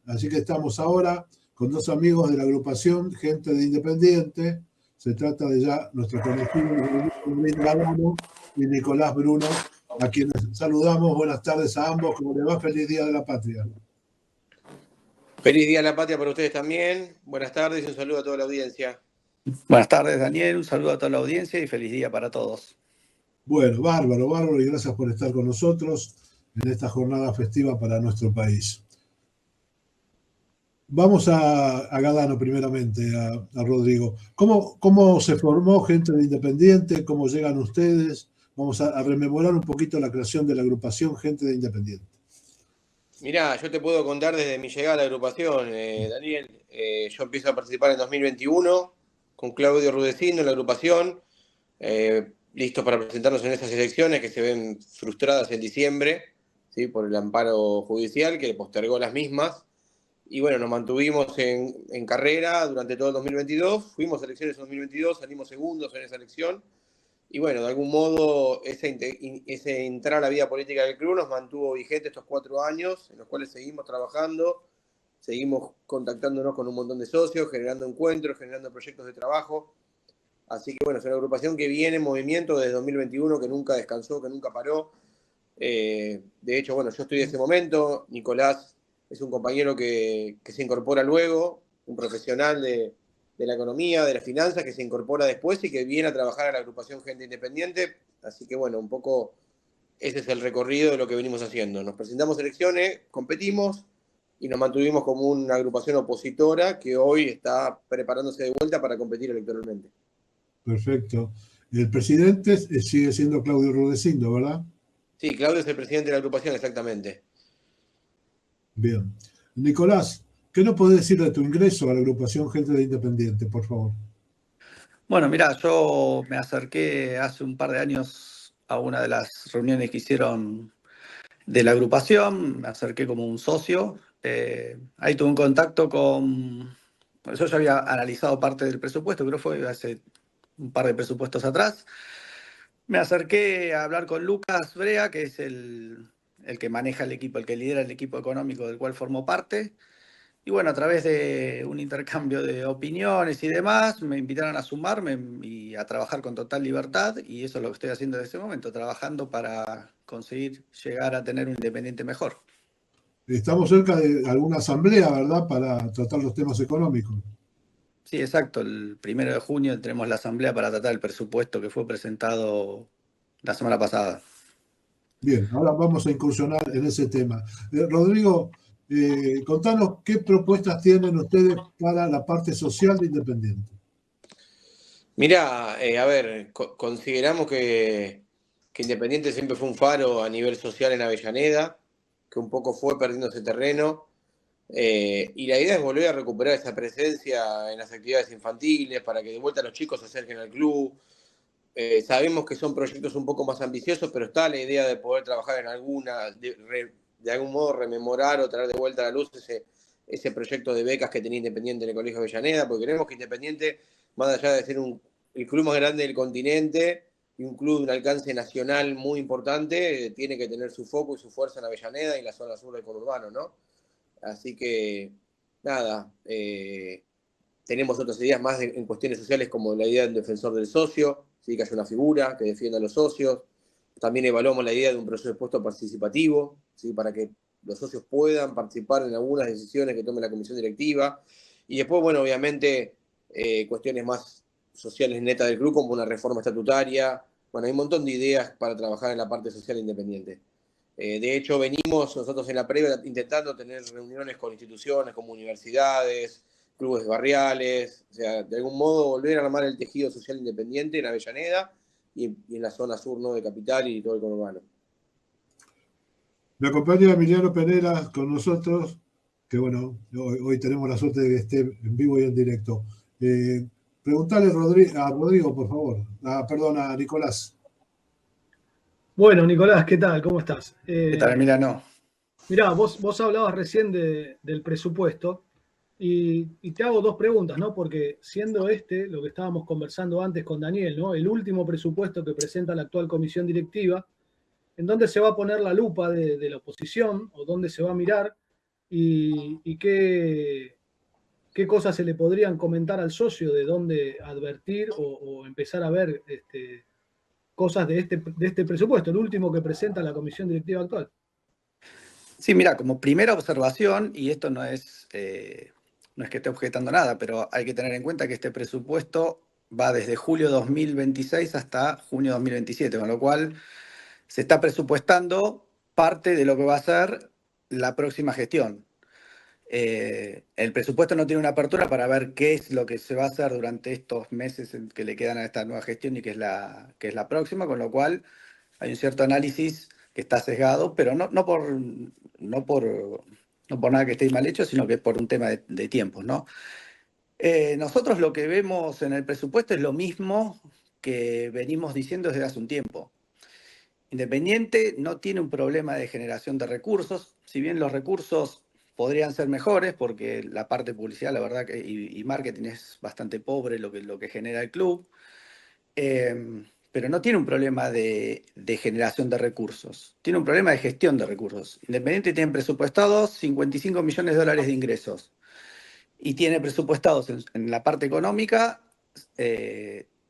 Así que estamos ahora con dos amigos de la agrupación Gente de Independiente. Se trata de ya nuestro conocido Luis Galano y Nicolás Bruno, a quienes saludamos. Buenas tardes a ambos. ¿Cómo les va? Feliz Día de la Patria. Feliz Día de la Patria para ustedes también. Buenas tardes y un saludo a toda la audiencia. Buenas tardes, Daniel. Un saludo a toda la audiencia y feliz día para todos. Bueno, bárbaro, y gracias por estar con nosotros en esta jornada festiva para nuestro país. Vamos a Galano primeramente, a Rodrigo. ¿Cómo se formó Gente de Independiente? ¿Cómo llegan ustedes? Vamos a rememorar un poquito la creación de la agrupación Gente de Independiente. Mirá, yo te puedo contar desde mi llegada a la agrupación, Daniel. Yo empiezo a participar en 2021 con Claudio Rudecindo en la agrupación, listos para presentarnos en esas elecciones que se ven frustradas en diciembre, ¿sí? Por el amparo judicial que postergó las mismas. Y bueno, nos mantuvimos en carrera durante todo el 2022, fuimos a elecciones en 2022, salimos segundos en esa elección. Y bueno, de algún modo ese entrar a la vida política del club nos mantuvo vigente estos 4 años, en los cuales seguimos trabajando, seguimos contactándonos con un montón de socios, generando encuentros, generando proyectos de trabajo. Así que bueno, es una agrupación que viene en movimiento desde 2021, que nunca descansó, que nunca paró. De hecho, bueno, yo estoy en ese momento, Nicolás es un compañero que se incorpora luego, un profesional de la economía, de las finanzas, que se incorpora después y que viene a trabajar a la agrupación Gente Independiente. Así que bueno, un poco ese es el recorrido de lo que venimos haciendo. Nos presentamos elecciones, competimos y nos mantuvimos como una agrupación opositora que hoy está preparándose de vuelta para competir electoralmente. Perfecto. El presidente sigue siendo Claudio Rudecindo, ¿verdad? Sí, Claudio es el presidente de la agrupación, exactamente. Bien. Nicolás, ¿qué nos podés decir de tu ingreso a la agrupación Gente de Independiente, por favor? Bueno, mirá, yo me acerqué hace un par de años a una de las reuniones que hicieron de la agrupación, me acerqué como un socio. Ahí tuve un contacto con... Yo ya había analizado parte del presupuesto, creo que fue hace un par de presupuestos atrás. Me acerqué a hablar con Lucas Brea, que es el que maneja el equipo, el que lidera el equipo económico del cual formo parte. Y bueno, a través de un intercambio de opiniones y demás, me invitaron a sumarme y a trabajar con total libertad. Y eso es lo que estoy haciendo en este momento, trabajando para conseguir llegar a tener un Independiente mejor. Estamos cerca de alguna asamblea, ¿verdad?, para tratar los temas económicos. Sí, exacto. El 1 de junio tenemos la asamblea para tratar el presupuesto que fue presentado la semana pasada. Bien, ahora vamos a incursionar en ese tema. Rodrigo, contanos qué propuestas tienen ustedes para la parte social de Independiente. Mirá, a ver, consideramos que Independiente siempre fue un faro a nivel social en Avellaneda, que un poco fue perdiendo ese terreno, y la idea es volver a recuperar esa presencia en las actividades infantiles para que de vuelta los chicos se acerquen al club. Sabemos que son proyectos un poco más ambiciosos, pero está la idea de poder trabajar en alguna, de algún modo rememorar o traer de vuelta a la luz ese proyecto de becas que tenía Independiente en el Colegio Avellaneda, porque queremos que Independiente, más allá de ser el club más grande del continente y un club de un alcance nacional muy importante, tiene que tener su foco y su fuerza en Avellaneda y la zona sur del conurbano, ¿no? Así que, nada, tenemos otras ideas más en cuestiones sociales, como la idea del defensor del socio, ¿sí? Que haya una figura que defienda a los socios. También evaluamos la idea de un presupuesto participativo, ¿sí? Para que los socios puedan participar en algunas decisiones que tome la comisión directiva. Y después, bueno, obviamente, cuestiones más sociales netas del club, como una reforma estatutaria. Bueno, hay un montón de ideas para trabajar en la parte social independiente. De hecho, venimos nosotros en la previa intentando tener reuniones con instituciones como universidades, clubes barriales, o sea, de algún modo volver a armar el tejido social independiente en Avellaneda y en la zona sur, ¿no?, de Capital y todo el conurbano. Me acompaña Emiliano Pereira con nosotros, que bueno, hoy tenemos la suerte de que esté en vivo y en directo. Preguntale a Rodrigo, por favor. Perdón, a Nicolás. Bueno, Nicolás, ¿qué tal? ¿Cómo estás? ¿Qué tal, Emiliano? Mirá, vos hablabas recién del presupuesto y te hago dos preguntas, ¿no? Porque siendo lo que estábamos conversando antes con Daniel, ¿no? El último presupuesto que presenta la actual comisión directiva, ¿en dónde se va a poner la lupa de la oposición o dónde se va a mirar y qué cosas se le podrían comentar al socio, de dónde advertir o empezar a ver cosas de este presupuesto, el último que presenta la comisión directiva actual. Sí, mira, como primera observación, y esto no es que esté objetando nada, pero hay que tener en cuenta que este presupuesto va desde julio 2026 hasta junio 2027, con lo cual se está presupuestando parte de lo que va a ser la próxima gestión. El presupuesto no tiene una apertura para ver qué es lo que se va a hacer durante estos meses que le quedan a esta nueva gestión y que es la próxima, con lo cual hay un cierto análisis que está sesgado, pero no por nada que esté mal hecho, sino que por un tema de tiempos, ¿no? Nosotros lo que vemos en el presupuesto es lo mismo que venimos diciendo desde hace un tiempo. Independiente no tiene un problema de generación de recursos, si bien los recursos podrían ser mejores, porque la parte de publicidad, la verdad, y marketing es bastante pobre lo que genera el club, pero no tiene un problema de generación de recursos, tiene un problema de gestión de recursos. Independiente tiene presupuestados 55 millones de dólares de ingresos y tiene presupuestados en la parte económica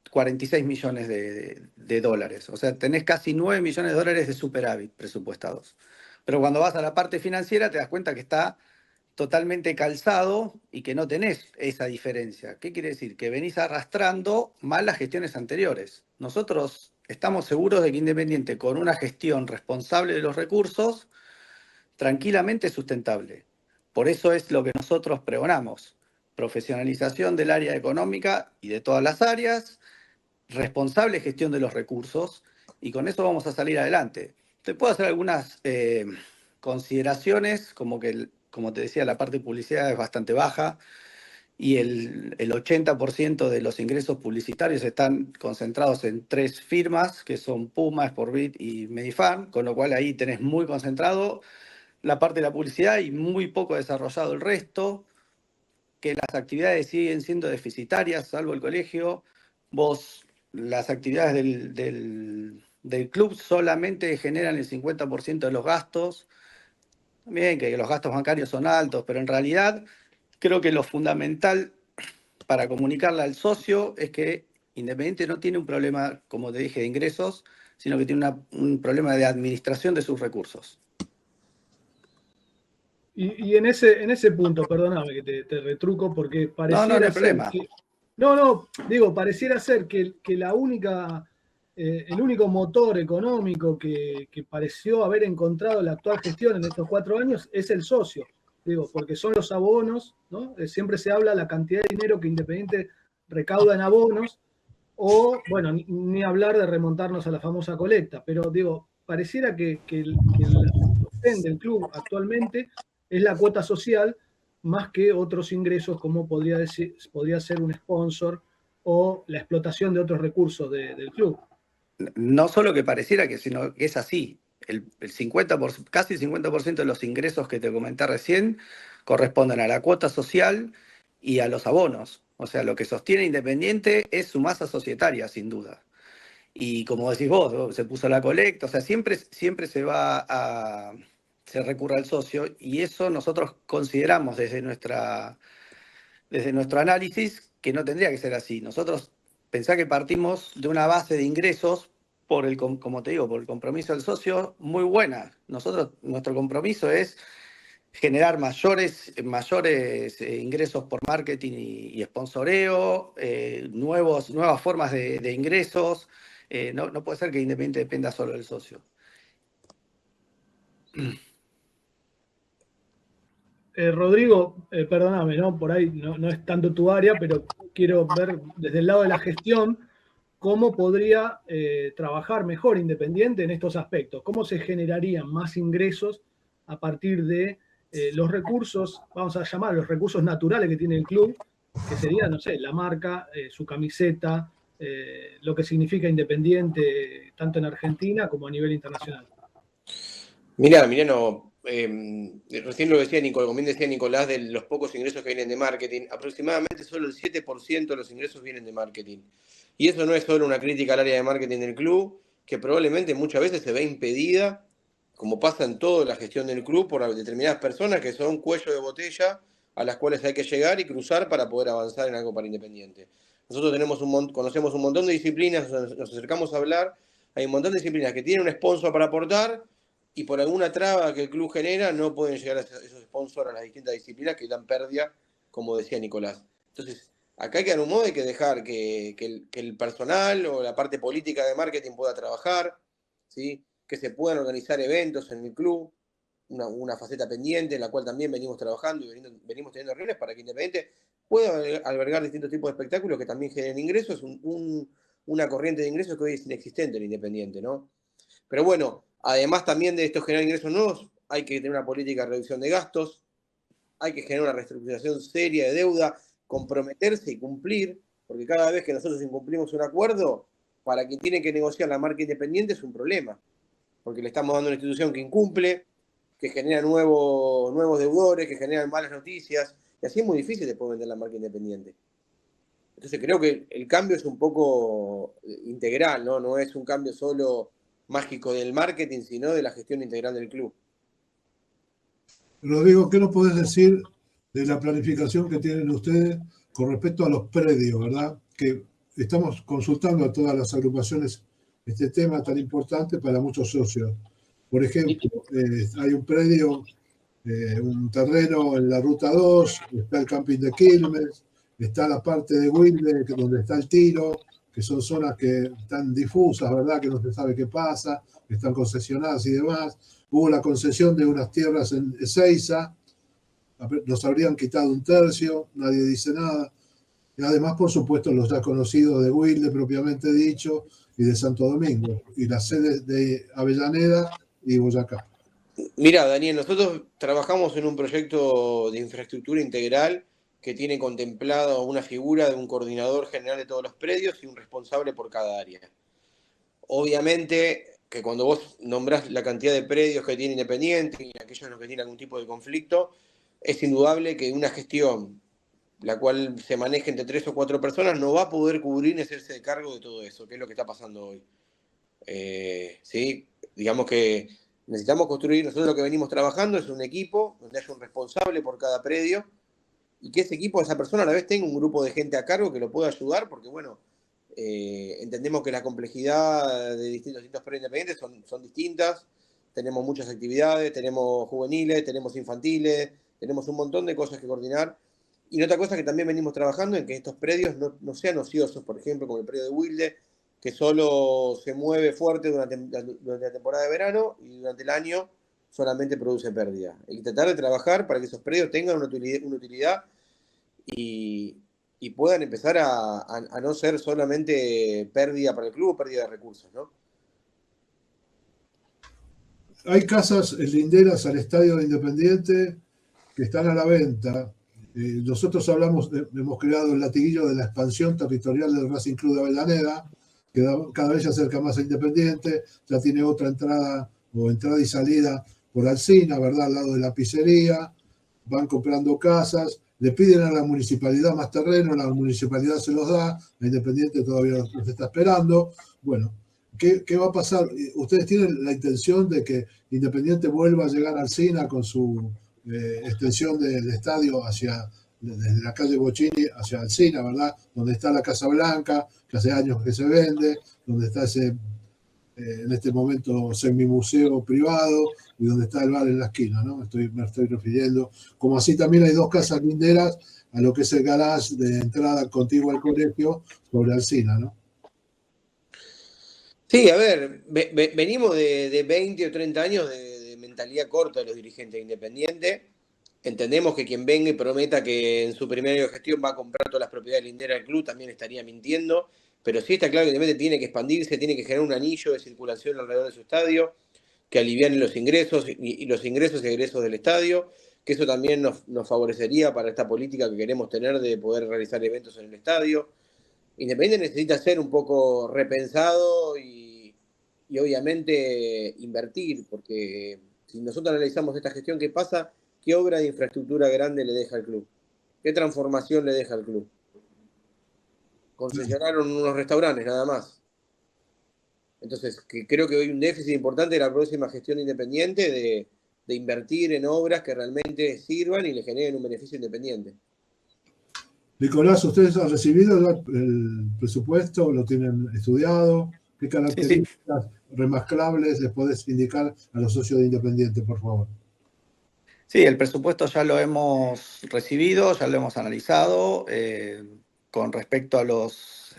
46 millones de dólares. O sea, tenés casi 9 millones de dólares de superávit presupuestados. Pero cuando vas a la parte financiera te das cuenta que está totalmente calzado y que no tenés esa diferencia. ¿Qué quiere decir? Que venís arrastrando mal las gestiones anteriores. Nosotros estamos seguros de que Independiente, con una gestión responsable de los recursos, tranquilamente es sustentable. Por eso es lo que nosotros pregonamos: profesionalización del área económica y de todas las áreas, responsable gestión de los recursos, y con eso vamos a salir adelante. Te puedo hacer algunas consideraciones, como que, como te decía, la parte de publicidad es bastante baja y el 80% de los ingresos publicitarios están concentrados en 3 firmas, que son Puma, Sportbit y Medifan, con lo cual ahí tenés muy concentrado la parte de la publicidad y muy poco desarrollado el resto, que las actividades siguen siendo deficitarias, salvo el colegio. Las actividades del club solamente generan el 50% de los gastos. También que los gastos bancarios son altos, pero en realidad creo que lo fundamental para comunicarle al socio es que Independiente no tiene un problema, como te dije, de ingresos, sino que tiene un problema de administración de sus recursos. Y en ese punto, perdóname que te retruco, porque pareciera no hay ser problema. que... pareciera ser que la única, el único motor económico que pareció haber encontrado la actual gestión en estos 4 años es el socio. Porque son los abonos, ¿no? Siempre se habla de la cantidad de dinero que Independiente recauda en abonos, o, bueno, ni hablar de remontarnos a la famosa colecta, pero pareciera que el sostén del club actualmente es la cuota social más que otros ingresos como podría ser un sponsor o la explotación de otros recursos del club. No solo que pareciera, sino que es así. Casi el 50% de los ingresos que te comenté recién corresponden a la cuota social y a los abonos. O sea, lo que sostiene Independiente es su masa societaria, sin duda. Y como decís vos, se puso la colecta, o sea, siempre se recurre al socio, y eso nosotros consideramos desde nuestro análisis que no tendría que ser así. Nosotros pensá que partimos de una base de ingresos como te digo, por el compromiso del socio muy buena. Nuestro compromiso es generar mayores ingresos por marketing y sponsoreo, nuevas formas de ingresos. No puede ser que Independiente dependa solo del socio. Rodrigo, perdóname, ¿no? Por ahí no es tanto tu área, pero quiero ver desde el lado de la gestión cómo podría trabajar mejor Independiente en estos aspectos. ¿Cómo se generarían más ingresos a partir de los recursos, vamos a llamar los recursos naturales que tiene el club, que sería, no sé, la marca, su camiseta, lo que significa Independiente tanto en Argentina como a nivel internacional? Mirá, Emiliano, recién lo decía Nicolás, como bien decía Nicolás, de los pocos ingresos que vienen de marketing, aproximadamente solo el 7% de los ingresos vienen de marketing. Y eso no es solo una crítica al área de marketing del club, que probablemente muchas veces se ve impedida como pasa en toda la gestión del club, por determinadas personas que son cuello de botella a las cuales hay que llegar y cruzar para poder avanzar en algo para Independiente. Nosotros conocemos un montón de disciplinas, nos acercamos a hablar, hay un montón de disciplinas que tienen un sponsor para aportar y por alguna traba que el club genera no pueden llegar a esos sponsors a las distintas disciplinas que dan pérdida, como decía Nicolás. Entonces, acá hay que dar un modo, hay que dejar que el personal o la parte política de marketing pueda trabajar, ¿sí? Que se puedan organizar eventos en el club, una faceta pendiente en la cual también venimos trabajando y venimos teniendo reuniones para que Independiente pueda albergar distintos tipos de espectáculos que también generen ingresos, una corriente de ingresos que hoy es inexistente en Independiente, ¿no? Pero bueno, además también de esto generar ingresos nuevos, hay que tener una política de reducción de gastos, hay que generar una reestructuración seria de deuda, comprometerse y cumplir, porque cada vez que nosotros incumplimos un acuerdo, para quien tiene que negociar la marca Independiente es un problema, porque le estamos dando una institución que incumple, que genera nuevos deudores, que generan malas noticias, y así es muy difícil después vender la marca Independiente. Entonces creo que el cambio es un poco integral, ¿no? No es un cambio solo mágico del marketing, sino de la gestión integral del club. Rodrigo, ¿qué nos podés decir de la planificación que tienen ustedes con respecto a los predios, verdad? Que estamos consultando a todas las agrupaciones este tema tan importante para muchos socios. Por ejemplo, hay un predio, un terreno en la Ruta 2, está el camping de Quilmes, está la parte de Wilde, donde está el tiro, que son zonas que están difusas, ¿verdad? Que no se sabe qué pasa, que están concesionadas y demás. Hubo la concesión de unas tierras en Ezeiza, nos habrían quitado un tercio, nadie dice nada. Y además, por supuesto, los ya conocidos de Wilde, propiamente dicho, y de Santo Domingo, y las sedes de Avellaneda y Boyacá. Mira, Daniel, nosotros trabajamos en un proyecto de infraestructura integral que tiene contemplado una figura de un coordinador general de todos los predios y un responsable por cada área. Obviamente que cuando vos nombrás la cantidad de predios que tiene Independiente y aquellos en los que tiene algún tipo de conflicto, es indudable que una gestión la cual se maneja entre 3 o 4 personas no va a poder cubrir ni hacerse de cargo de todo eso, que es lo que está pasando hoy. ¿Sí? Digamos que necesitamos construir, nosotros lo que venimos trabajando es un equipo donde haya un responsable por cada predio y que ese equipo, esa persona a la vez tenga un grupo de gente a cargo que lo pueda ayudar, porque bueno, entendemos que la complejidad de distintos predios independientes son distintas, tenemos muchas actividades, tenemos juveniles, tenemos infantiles, tenemos un montón de cosas que coordinar. Y otra cosa que también venimos trabajando en que estos predios no sean ociosos, por ejemplo, como el predio de Wilde, que solo se mueve fuerte durante la temporada de verano y durante el año solamente produce pérdida. Hay que tratar de trabajar para que esos predios tengan una utilidad y puedan empezar a no ser solamente pérdida para el club o pérdida de recursos, ¿no? Hay casas linderas al estadio de Independiente que están a la venta. Nosotros hemos creado el latiguillo de la expansión territorial del Racing Club de Avellaneda, que cada vez se acerca más a Independiente, ya tiene otra entrada y salida por Alsina, ¿verdad? Al lado de la pizzería, van comprando casas, le piden a la municipalidad más terreno, la municipalidad se los da, la Independiente todavía los está esperando. Bueno, ¿qué va a pasar? ¿Ustedes tienen la intención de que Independiente vuelva a llegar a Alsina con su extensión del estadio desde la calle Bocchini hacia Alsina, ¿verdad? Donde está la Casa Blanca, que hace años que se vende, donde está ese, en este momento, semimuseo privado, y donde está el bar en la esquina, ¿no? Me estoy refiriendo. Como así también hay dos casas linderas a lo que es el garage de entrada contigua al colegio sobre Alsina, ¿no? Sí, a ver, venimos de 20 o 30 años de mentalidad corta de los dirigentes de Independiente. Entendemos que quien venga y prometa que en su primer año de gestión va a comprar todas las propiedades linderas del club también estaría mintiendo, pero sí está claro que Independiente tiene que expandirse, tiene que generar un anillo de circulación alrededor de su estadio, que aliviane los ingresos y los ingresos y egresos del estadio, que eso también nos favorecería para esta política que queremos tener de poder realizar eventos en el estadio. Independiente necesita ser un poco repensado y obviamente invertir, porque si nosotros analizamos esta gestión que pasa, ¿qué obra de infraestructura grande le deja al club? ¿Qué transformación le deja al club? Concesionaron unos restaurantes nada más. Entonces, que creo que hay un déficit importante de la próxima gestión independiente de invertir en obras que realmente sirvan y le generen un beneficio independiente. Nicolás, ¿ustedes han recibido el presupuesto? ¿Lo tienen estudiado? ¿Qué Sí, sí. características remarcables les podés indicar a los socios de Independiente, por favor? Sí, el presupuesto ya lo hemos recibido, ya lo hemos analizado. Con respecto a los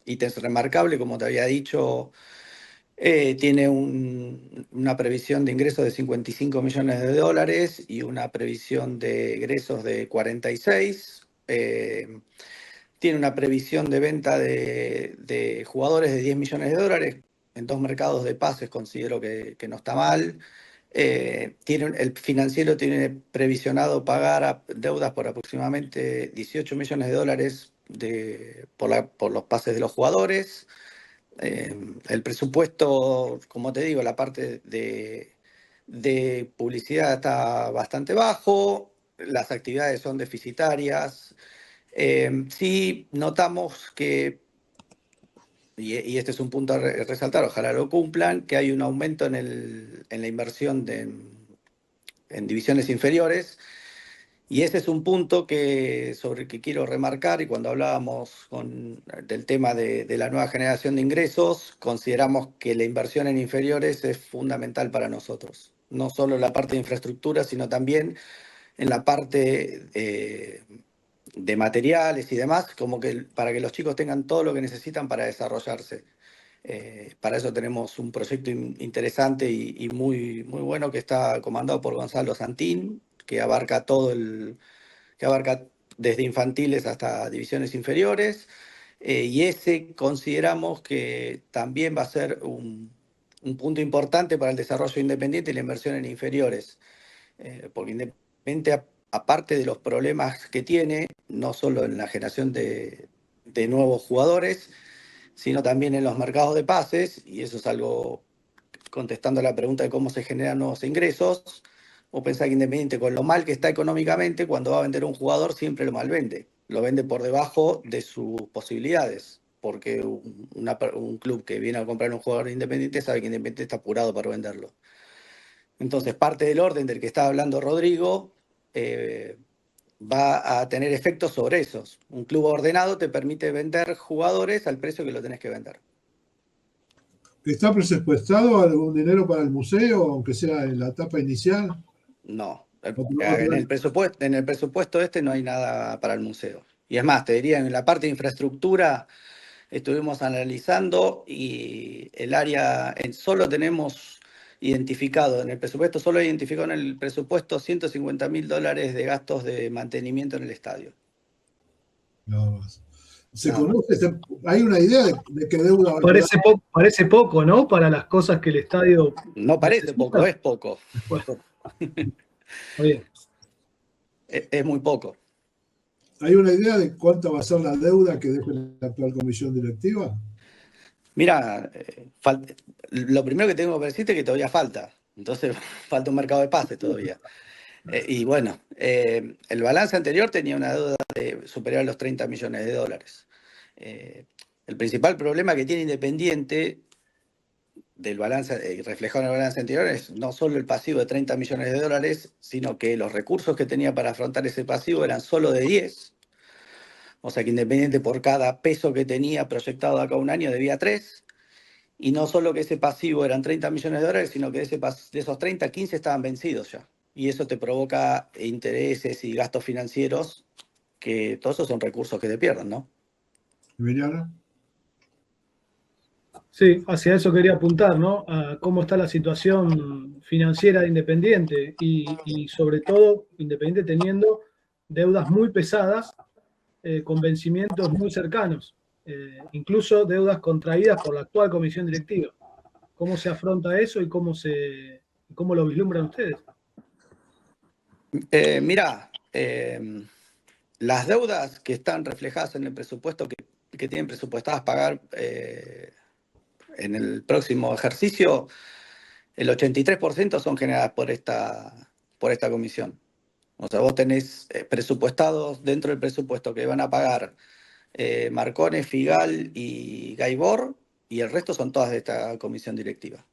ítems remarcables, como te había dicho, tiene una previsión de ingresos de 55 millones de dólares y una previsión de egresos de 46. Tiene una previsión de venta de jugadores de 10 millones de dólares. En 2 mercados de pases considero que no está mal. El financiero tiene previsionado pagar deudas por aproximadamente 18 millones de dólares por los pases de los jugadores. El presupuesto, como te digo, la parte de publicidad está bastante bajo, las actividades son deficitarias. Sí notamos que, y este es un punto a resaltar, ojalá lo cumplan, que hay un aumento en la inversión en divisiones inferiores. Y ese es un punto sobre el que quiero remarcar, y cuando hablábamos del tema de la nueva generación de ingresos, consideramos que la inversión en inferiores es fundamental para nosotros. No solo en la parte de infraestructura, sino también en la parte de materiales y demás, como que para que los chicos tengan todo lo que necesitan para desarrollarse. Para eso tenemos un proyecto interesante y muy, muy bueno que está comandado por Gonzalo Santín, que abarca que abarca desde infantiles hasta divisiones inferiores, y ese consideramos que también va a ser un punto importante para el desarrollo independiente y la inversión en inferiores, porque Independiente, aparte de los problemas que tiene, no solo en la generación de nuevos jugadores, sino también en los mercados de pases, y eso es algo, contestando a la pregunta de cómo se generan nuevos ingresos. Vos pensás que Independiente, con lo mal que está económicamente, cuando va a vender un jugador siempre lo malvende. Lo vende por debajo de sus posibilidades, porque un club que viene a comprar un jugador Independiente sabe que Independiente está apurado para venderlo. Entonces, parte del orden del que estaba hablando Rodrigo va a tener efectos sobre esos. Un club ordenado te permite vender jugadores al precio que lo tenés que vender. ¿Está presupuestado algún dinero para el museo, aunque sea en la etapa inicial? No, en el presupuesto este no hay nada para el museo. Y es más, te diría, en la parte de infraestructura estuvimos analizando y el área, solo tenemos identificado en el presupuesto, solo identificado en el presupuesto $150.000 de gastos de mantenimiento en el estadio. Nada más. ¿Se Nada más. conoce? ¿Hay una idea de qué deuda va a quedar? Parece poco, ¿no? Para las cosas que el estadio No parece necesita. poco, es poco. Bueno, está bien. Es muy poco. ¿Hay una idea de cuánta va a ser la deuda que deje la actual comisión directiva? Mira, lo primero que tengo que decirte es que todavía falta. Entonces, falta un mercado de pases todavía. Y bueno, el balance anterior tenía una deuda superior a los 30 millones de dólares. El principal problema que tiene Independiente del balance, reflejado en el balance anterior, es no solo el pasivo de 30 millones de dólares, sino que los recursos que tenía para afrontar ese pasivo eran solo de 10. O sea que Independiente, por cada peso que tenía proyectado de acá a un año, debía 3. Y no solo que ese pasivo eran 30 millones de dólares, sino que de esos 30, 15 estaban vencidos ya. Y eso te provoca intereses y gastos financieros, que todos esos son recursos que te pierden, ¿no? Emiliano. Sí, hacia eso quería apuntar, ¿no? A cómo está la situación financiera de Independiente y sobre todo Independiente teniendo deudas muy pesadas con vencimientos muy cercanos, incluso deudas contraídas por la actual comisión directiva. ¿Cómo se afronta eso y cómo lo vislumbran ustedes? Mirá, las deudas que están reflejadas en el presupuesto que tienen presupuestadas pagar en el próximo ejercicio, el 83% son generadas por esta comisión. O sea, vos tenés presupuestados dentro del presupuesto que van a pagar Marcone, Figal y Gaibor, y el resto son todas de esta comisión directiva.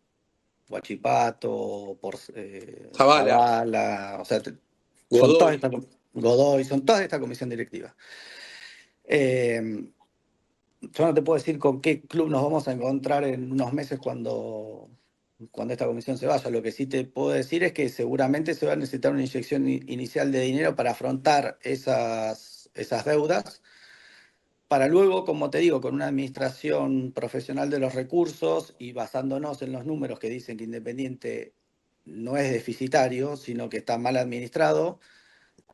Guachipato, Zavala, Zavala, o sea, son todas Godoy. Godoy, son todas de esta comisión directiva. Yo no te puedo decir con qué club nos vamos a encontrar en unos meses cuando esta comisión se vaya. Lo que sí te puedo decir es que seguramente se va a necesitar una inyección inicial de dinero para afrontar esas deudas, para luego, como te digo, con una administración profesional de los recursos y basándonos en los números que dicen que Independiente no es deficitario, sino que está mal administrado,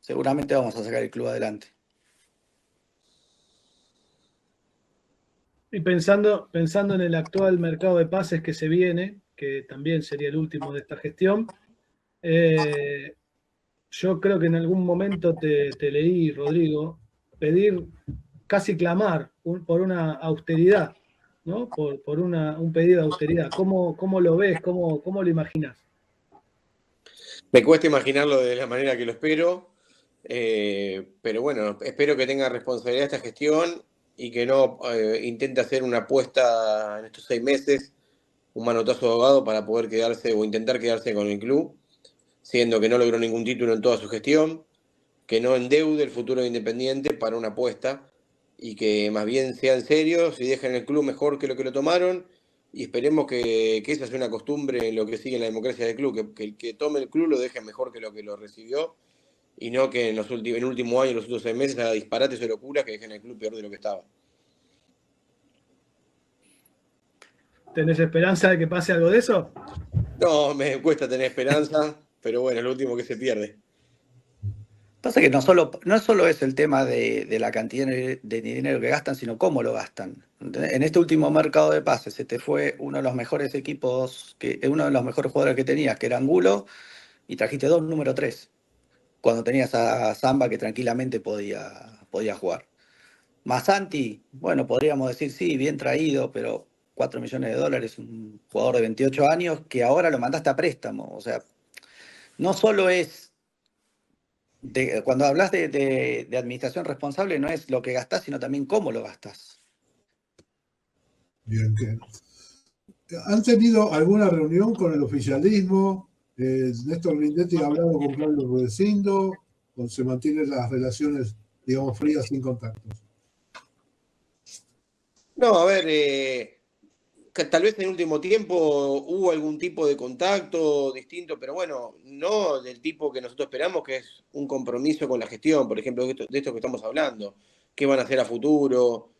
seguramente vamos a sacar el club adelante. Y pensando en el actual mercado de pases que se viene, que también sería el último de esta gestión, yo creo que en algún momento te leí, Rodrigo, pedir, casi clamar por una austeridad, ¿no? Por un pedido de austeridad. ¿Cómo lo ves? ¿Cómo lo imaginas? Me cuesta imaginarlo de la manera que lo espero, pero bueno, espero que tenga responsabilidad esta gestión y que no intente hacer una apuesta en estos 6 meses, un manotazo de ahogado para poder quedarse o intentar quedarse con el club, siendo que no logró ningún título en toda su gestión, que no endeude el futuro de Independiente para una apuesta y que más bien sean serios y dejen el club mejor que lo que lo tomaron. Y esperemos que esa sea una costumbre en lo que sigue en la democracia del club, que el que tome el club lo deje mejor que lo recibió y no que en el último año, en los últimos 6 meses, haga disparates o locuras que dejen el club peor de lo que estaba. ¿Tenés esperanza de que pase algo de eso? No, me cuesta tener esperanza, pero bueno, es lo último que se pierde. Pasa que no solo es el tema de la cantidad de dinero que gastan, sino cómo lo gastan. ¿Entendés? En este último mercado de pases se te fue uno de los mejores equipos, uno de los mejores jugadores que tenías, que era Angulo, y trajiste 2 número 3, cuando tenías a Samba que tranquilamente podía jugar. Masanti, bueno, podríamos decir sí, bien traído, pero 4 millones de dólares, un jugador de 28 años que ahora lo mandaste a préstamo. O sea, no solo es cuando hablas de administración responsable, no es lo que gastás, sino también cómo lo gastás. Bien, ¿han tenido alguna reunión con el oficialismo? ¿Néstor Grindetti ha hablado con Claudio Rudecindo o se mantienen las relaciones, digamos, frías, sin contactos? No, a ver, tal vez en el último tiempo hubo algún tipo de contacto distinto, pero bueno, no del tipo que nosotros esperamos, que es un compromiso con la gestión, por ejemplo, de esto que estamos hablando. ¿Qué van a hacer a futuro?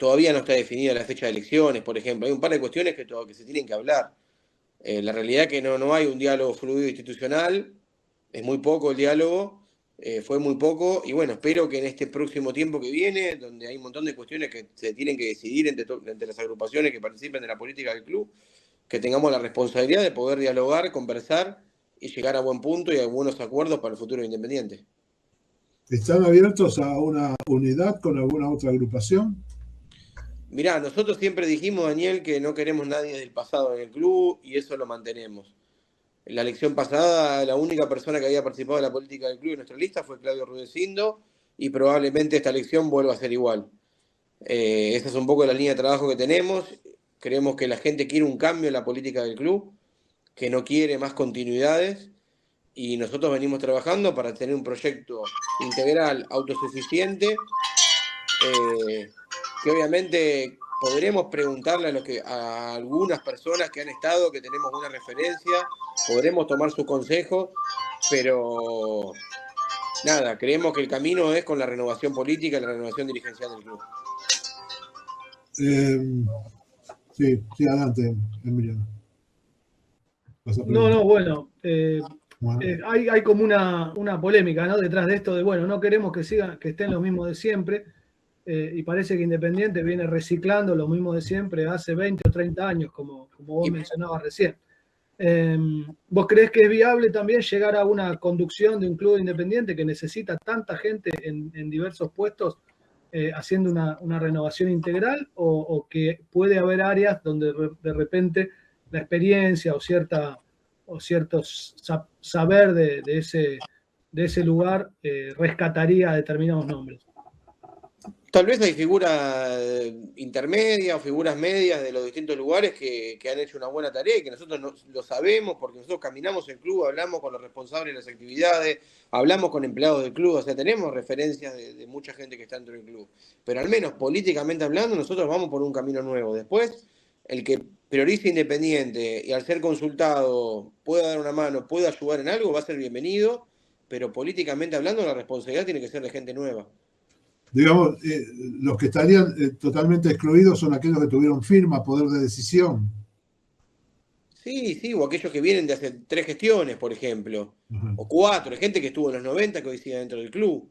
Todavía no está definida la fecha de elecciones, por ejemplo. Hay un par de cuestiones que se tienen que hablar. La realidad es que no hay un diálogo fluido institucional, es muy poco el diálogo, fue muy poco, y bueno, espero que en este próximo tiempo que viene, donde hay un montón de cuestiones que se tienen que decidir entre las agrupaciones que participen de la política del club, que tengamos la responsabilidad de poder dialogar, conversar y llegar a buen punto y a buenos acuerdos para el futuro de Independiente. ¿Están abiertos a una unidad con alguna otra agrupación? Mirá, nosotros siempre dijimos, Daniel, que no queremos nadie del pasado en el club y eso lo mantenemos. En la elección pasada, la única persona que había participado de la política del club en nuestra lista fue Claudio Rudecindo y probablemente esta elección vuelva a ser igual. Esa es un poco la línea de trabajo que tenemos. Creemos que la gente quiere un cambio en la política del club, que no quiere más continuidades y nosotros venimos trabajando para tener un proyecto integral, autosuficiente, que obviamente podremos preguntarle a algunas personas que han estado, que tenemos una referencia, podremos tomar sus consejos, pero nada, creemos que el camino es con la renovación política y la renovación dirigencial del club. Sí, adelante, Emiliano. No, bueno, Bueno. hay como una polémica, ¿no? Detrás de esto de, bueno, no queremos que estén los mismos de siempre, y parece que Independiente viene reciclando los mismos de siempre hace 20 o 30 años, como vos mencionabas recién. ¿Vos creés que es viable también llegar a una conducción de un club independiente que necesita tanta gente en diversos puestos, haciendo una renovación integral, o que puede haber áreas donde de repente la experiencia o cierto saber de ese lugar rescataría determinados nombres? Tal vez hay figuras intermedias o figuras medias de los distintos lugares que han hecho una buena tarea y que nosotros lo sabemos porque nosotros caminamos el club, hablamos con los responsables de las actividades, hablamos con empleados del club, o sea, tenemos referencias de mucha gente que está dentro del club. Pero al menos políticamente hablando, nosotros vamos por un camino nuevo. Después, el que priorice Independiente y al ser consultado pueda dar una mano, pueda ayudar en algo, va a ser bienvenido, pero políticamente hablando, la responsabilidad tiene que ser de gente nueva. Digamos, los que estarían totalmente excluidos son aquellos que tuvieron firma, poder de decisión. Sí, sí, o aquellos que vienen de hace 3 gestiones, por ejemplo, Ajá. o 4, hay gente que estuvo en los 90 que hoy sigue dentro del club.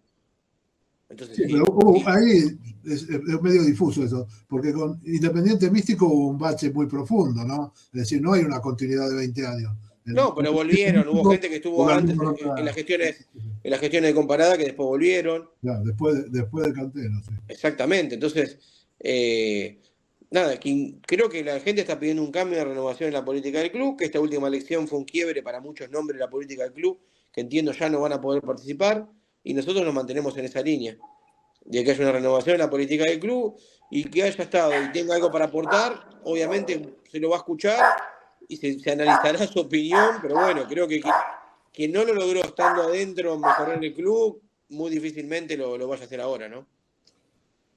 Entonces, Sí, sí, pero sí. ahí es medio difuso eso, porque con Independiente Místico hubo un bache muy profundo, ¿no? Es decir, no hay una continuidad de 20 años. No, pero volvieron, hubo gente que estuvo antes Gobernó en otra- las gestiones de Comparada que después volvieron. Claro, después del Cantero, sí. Exactamente, entonces, nada, creo que la gente está pidiendo un cambio de renovación en la política del club, que esta última elección fue un quiebre para muchos nombres de la política del club, que entiendo ya no van a poder participar, y nosotros nos mantenemos en esa línea, de que haya una renovación en la política del club, y que haya estado y tenga algo para aportar, obviamente se lo va a escuchar, y se analizará su opinión, pero bueno, creo que quien no lo logró estando adentro mejorar el club, muy difícilmente lo vaya a hacer ahora, ¿no?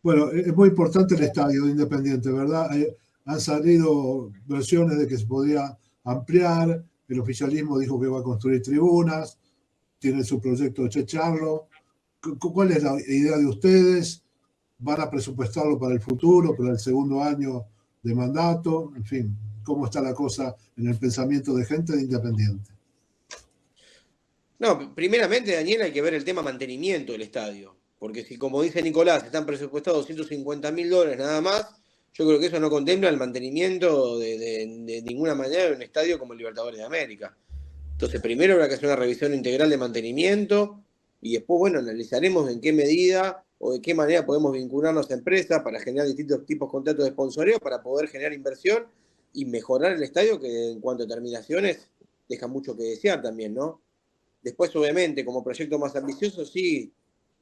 Bueno, es muy importante el estadio de Independiente, ¿verdad? Han salido versiones de que se podía ampliar, el oficialismo dijo que va a construir tribunas, tiene su proyecto de checharlo. ¿Cuál es la idea de ustedes? ¿Van a presupuestarlo para el futuro, para el segundo año de mandato? En fin, ¿cómo está la cosa en el pensamiento de gente de Independiente? No, primeramente, Daniel, hay que ver el tema mantenimiento del estadio. Porque si, como dice Nicolás, están presupuestados $250.000 nada más, yo creo que eso no contempla el mantenimiento de ninguna manera de un estadio como el Libertadores de América. Entonces, primero habrá que hacer una revisión integral de mantenimiento y después, bueno, analizaremos en qué medida o de qué manera podemos vincularnos a empresas para generar distintos tipos de contratos de sponsoreo para poder generar inversión y mejorar el estadio que en cuanto a terminaciones deja mucho que desear también, ¿no? Después, obviamente, como proyecto más ambicioso, sí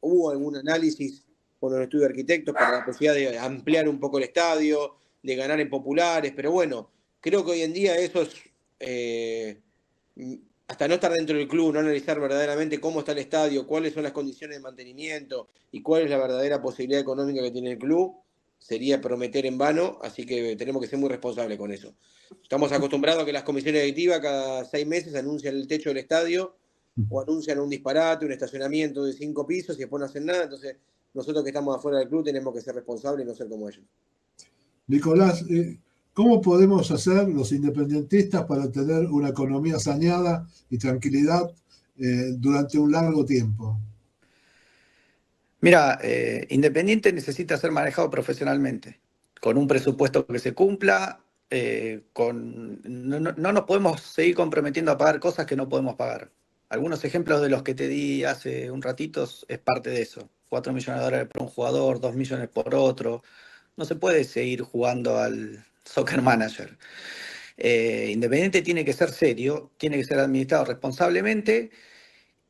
hubo algún análisis con los estudios de arquitectos para la posibilidad de ampliar un poco el estadio, de ganar en populares, pero bueno, creo que hoy en día eso es, hasta no estar dentro del club, no analizar verdaderamente cómo está el estadio, cuáles son las condiciones de mantenimiento y cuál es la verdadera posibilidad económica que tiene el club, sería prometer en vano, así que tenemos que ser muy responsables con eso. Estamos acostumbrados a que las comisiones directivas cada 6 meses anuncian el techo del estadio o anuncian un disparate, un estacionamiento de 5 pisos y después no hacen nada. Entonces, nosotros que estamos afuera del club tenemos que ser responsables y no ser como ellos. Nicolás, ¿cómo podemos hacer los independentistas para tener una economía saneada y tranquilidad durante un largo tiempo? Mira, Independiente necesita ser manejado profesionalmente, con un presupuesto que se cumpla, no nos podemos seguir comprometiendo a pagar cosas que no podemos pagar. Algunos ejemplos de los que te di hace un ratito es parte de eso. $4 millones por un jugador, 2 millones por otro. No se puede seguir jugando al soccer manager. Independiente tiene que ser serio, tiene que ser administrado responsablemente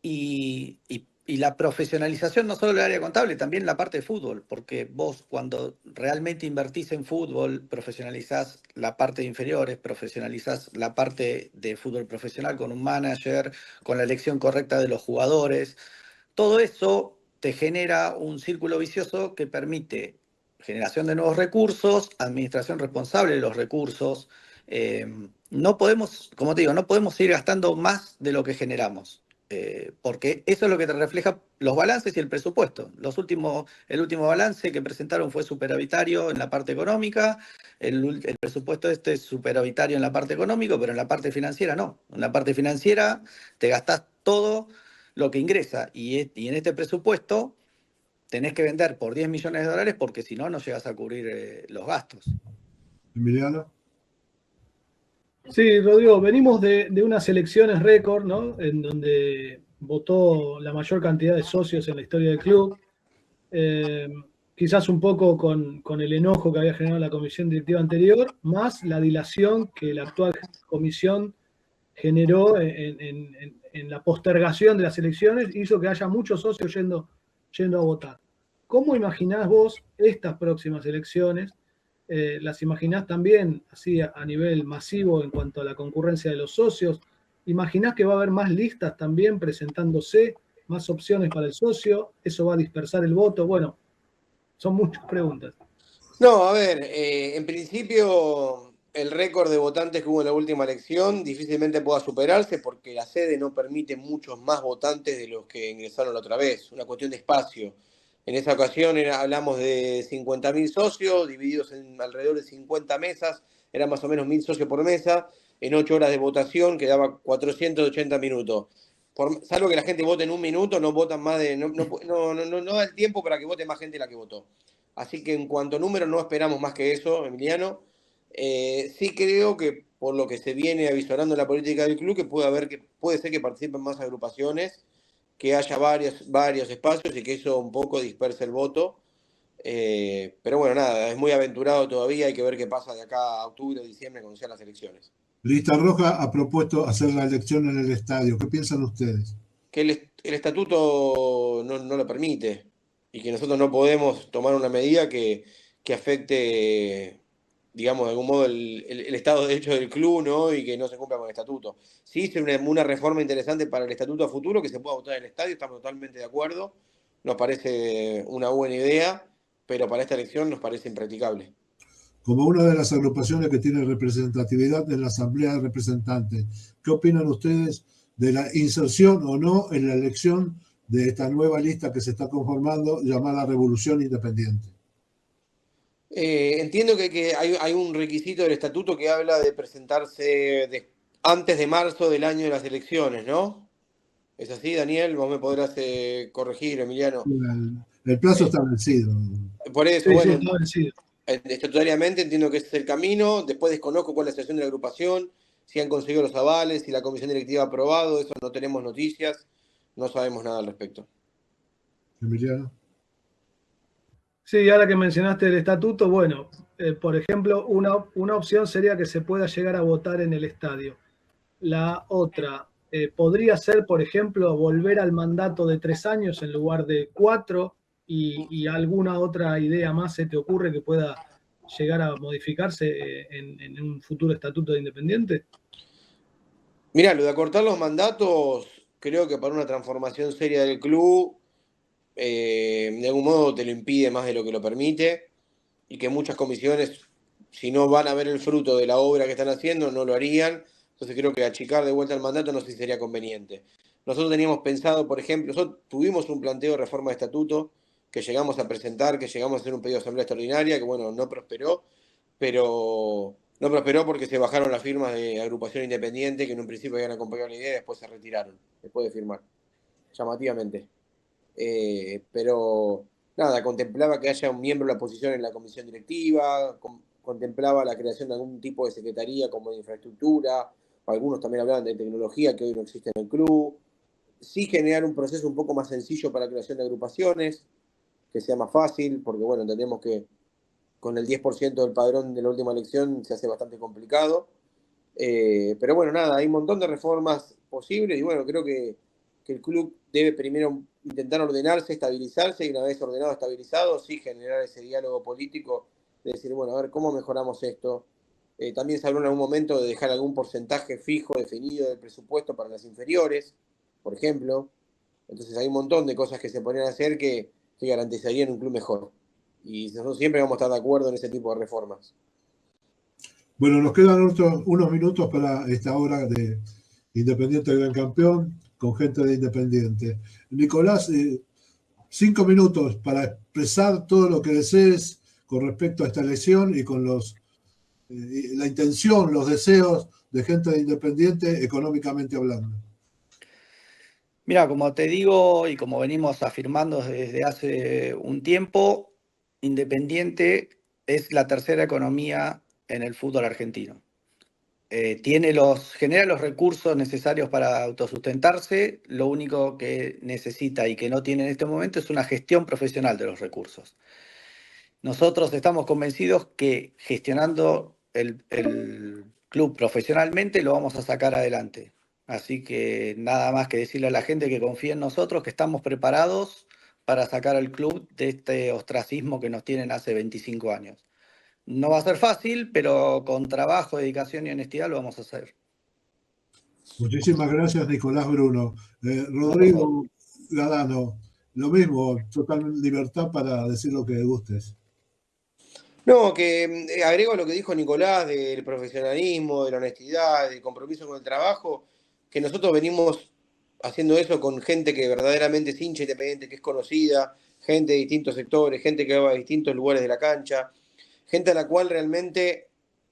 y la profesionalización no solo del área contable, también la parte de fútbol, porque vos cuando realmente invertís en fútbol, profesionalizás la parte de inferiores, profesionalizás la parte de fútbol profesional con un manager, con la elección correcta de los jugadores. Todo eso te genera un círculo vicioso que permite generación de nuevos recursos, administración responsable de los recursos. No podemos, como te digo, no podemos seguir gastando más de lo que generamos. Porque eso es lo que te refleja los balances y el presupuesto. El último balance que presentaron fue superavitario en la parte económica, el presupuesto este es superavitario en la parte económica, pero en la parte financiera no. En la parte financiera te gastás todo lo que ingresa y en este presupuesto tenés que vender por $10 millones porque si no, no llegas a cubrir los gastos. Emiliano. Sí, Rodrigo, venimos de unas elecciones récord, ¿no? En donde votó la mayor cantidad de socios en la historia del club. Eh, Quizás un poco con el enojo que había generado la comisión directiva anterior, más la dilación que la actual comisión generó en la postergación de las elecciones, hizo que haya muchos socios yendo a votar. ¿cómo imaginás vos estas próximas elecciones? ¿Las imaginás también así a nivel masivo en cuanto a la concurrencia de los socios? ¿Imaginás que va a haber más listas también presentándose, más opciones para el socio? ¿Eso va a dispersar el voto? Bueno, son muchas preguntas. No, a ver, en principio el récord de votantes que hubo en la última elección difícilmente pueda superarse porque la sede no permite muchos más votantes de los que ingresaron la otra vez, una cuestión de espacio. En esa ocasión hablamos de 50.000 socios divididos en alrededor de 50 mesas, eran más o menos 1.000 socios por mesa, en 8 horas de votación quedaba 480 minutos. Salvo que la gente vote en un minuto, no votan más de. No da el tiempo para que vote más gente de la que votó. Así que en cuanto a números no esperamos más que eso, Emiliano. Sí creo que por lo que se viene avisorando en la política del club, puede ser que participen más agrupaciones, que haya varios espacios y que eso un poco disperse el voto. Pero bueno, nada, es muy aventurado todavía, hay que ver qué pasa de acá a octubre o diciembre cuando sean las elecciones. Lista Roja ha propuesto hacer la elección en el estadio. ¿Qué piensan ustedes? Que el estatuto no lo permite y que nosotros no podemos tomar una medida que afecte, digamos, de algún modo el estado de derecho del club, ¿no? Y que no se cumpla con el estatuto. Sí, es una reforma interesante para el estatuto a futuro, que se pueda votar en el estadio, estamos totalmente de acuerdo, nos parece una buena idea, pero para esta elección nos parece impracticable. Como una de las agrupaciones que tiene representatividad en la Asamblea de Representantes, ¿qué opinan ustedes de la inserción o no en la elección de esta nueva lista que se está conformando llamada Revolución Independiente? Entiendo que hay un requisito del estatuto que habla de presentarse antes de marzo del año de las elecciones, ¿no? ¿Es así, Daniel? Vos me podrás corregir, Emiliano. El plazo Eh, está vencido. por eso, Sí, sí, bueno, está vencido. estatutariamente entiendo que ese es el camino. Después desconozco cuál es la situación de la agrupación, si han conseguido los avales, si la comisión directiva ha aprobado, eso no tenemos noticias, no sabemos nada al respecto. Emiliano. Sí, ahora que mencionaste el estatuto, bueno, por ejemplo, una opción sería que se pueda llegar a votar en el estadio. La otra podría ser, por ejemplo, volver al mandato de 3 años en lugar de 4 y alguna otra idea más se te ocurre que pueda llegar a modificarse en un futuro estatuto de Independiente. Mirá, lo de acortar los mandatos, creo que para una transformación seria del club, de algún modo te lo impide más de lo que lo permite, y que muchas comisiones, si no van a ver el fruto de la obra que están haciendo, no lo harían. Entonces creo que achicar de vuelta el mandato no sé si sería conveniente. Nosotros teníamos pensado, por ejemplo, nosotros tuvimos un planteo de reforma de estatuto que llegamos a presentar, que llegamos a hacer un pedido de asamblea extraordinaria, que bueno, no prosperó, pero no prosperó porque se bajaron las firmas de agrupación independiente que en un principio habían acompañado la idea y después se retiraron, después de firmar, llamativamente. Pero nada, contemplaba que haya un miembro de la oposición en la comisión directiva, contemplaba la creación de algún tipo de secretaría como de infraestructura, algunos también hablaban de tecnología que hoy no existe en el club, sí generar un proceso un poco más sencillo para la creación de agrupaciones, que sea más fácil, porque bueno, entendemos que con el 10% del padrón de la última elección se hace bastante complicado. Pero bueno, nada, hay un montón de reformas posibles y bueno, creo que el club debe primero intentar ordenarse, estabilizarse y una vez ordenado, estabilizado, sí generar ese diálogo político de decir, bueno, a ver, ¿cómo mejoramos esto? También se habló en algún momento de dejar algún porcentaje fijo definido del presupuesto para las inferiores, por ejemplo. Entonces hay un montón de cosas que se podrían hacer que garantizarían un club mejor. Y nosotros siempre vamos a estar de acuerdo en ese tipo de reformas. Bueno, nos quedan unos minutos para esta hora de Independiente Gran Campeón con gente de Independiente. Nicolás, 5 minutos para expresar todo lo que desees con respecto a esta elección y con la intención, los deseos de gente de Independiente económicamente hablando. Mira, como te digo y como venimos afirmando desde hace un tiempo, Independiente es la tercera economía en el fútbol argentino. Genera los recursos necesarios para autosustentarse, lo único que necesita y que no tiene en este momento es una gestión profesional de los recursos. Nosotros estamos convencidos que gestionando el club profesionalmente lo vamos a sacar adelante. Así que nada más que decirle a la gente que confíe en nosotros, que estamos preparados para sacar al club de este ostracismo que nos tienen hace 25 años. No va a ser fácil, pero con trabajo, dedicación y honestidad lo vamos a hacer. Muchísimas gracias, Nicolás Bruno. No, por Rodrigo favor. Gadano, lo mismo, total libertad para decir lo que gustes. No, que agrego lo que dijo Nicolás del profesionalismo, de la honestidad, del compromiso con el trabajo, que nosotros venimos haciendo eso con gente que verdaderamente es hincha independiente, que es conocida, gente de distintos sectores, gente que va a distintos lugares de la cancha, gente a la cual realmente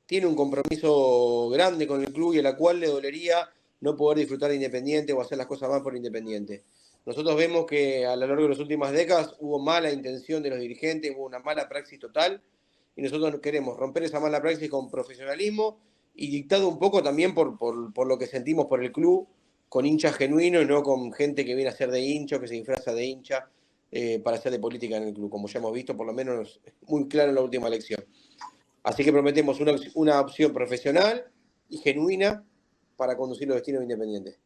tiene un compromiso grande con el club y a la cual le dolería no poder disfrutar de Independiente o hacer las cosas más por Independiente. Nosotros vemos que a lo largo de las últimas décadas hubo mala intención de los dirigentes, hubo una mala praxis total, y nosotros queremos romper esa mala praxis con profesionalismo y dictado un poco también por lo que sentimos por el club, con hinchas genuinos y no con gente que viene a ser de hincha o que se disfraza de hincha para hacer de política en el club, como ya hemos visto, por lo menos muy claro en la última elección. Así que prometemos una opción profesional y genuina para conducir los destinos independientes.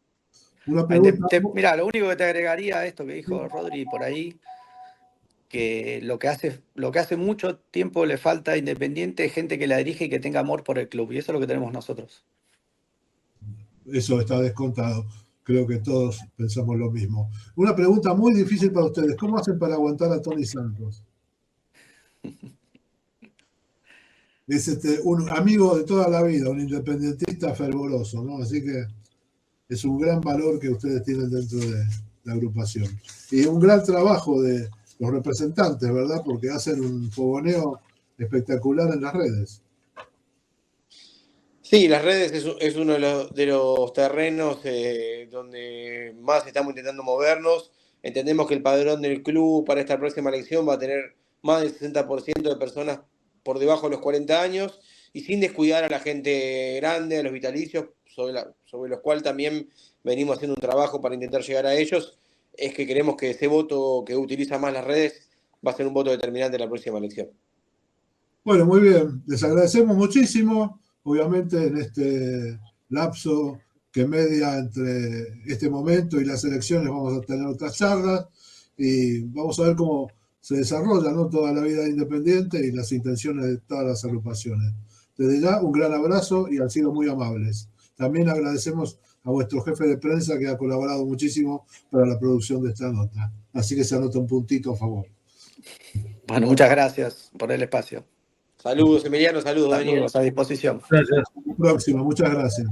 Una pregunta. Mira, lo único que te agregaría a esto que dijo Rodri por ahí, que lo que hace mucho tiempo le falta a Independiente es gente que la dirige y que tenga amor por el club, y eso es lo que tenemos nosotros. Eso está descontado. Creo que todos pensamos lo mismo. Una pregunta muy difícil para ustedes. ¿Cómo hacen para aguantar a Tony Santos? Es un amigo de toda la vida, un independentista fervoroso, ¿no? Así que es un gran valor que ustedes tienen dentro de la agrupación. Y un gran trabajo de los representantes, ¿verdad? Porque hacen un fogoneo espectacular en las redes. Sí, las redes es uno de los terrenos donde más estamos intentando movernos. Entendemos que el padrón del club para esta próxima elección va a tener más del 60% de personas por debajo de los 40 años y sin descuidar a la gente grande, a los vitalicios, sobre los cuales también venimos haciendo un trabajo para intentar llegar a ellos. Es que queremos que ese voto que utiliza más las redes va a ser un voto determinante en la próxima elección. Bueno, muy bien. Les agradecemos muchísimo. Obviamente en este lapso que media entre este momento y las elecciones vamos a tener otras charlas y vamos a ver cómo se desarrolla, ¿no?, toda la vida independiente y las intenciones de todas las agrupaciones. Desde ya, un gran abrazo y han sido muy amables. También agradecemos a vuestro jefe de prensa que ha colaborado muchísimo para la producción de esta nota. Así que se anota un puntito a favor. Bueno, muchas gracias por el espacio. Saludos, Emiliano, saludos, Daniel. Saludos, a disposición. Gracias. Próxima, muchas gracias.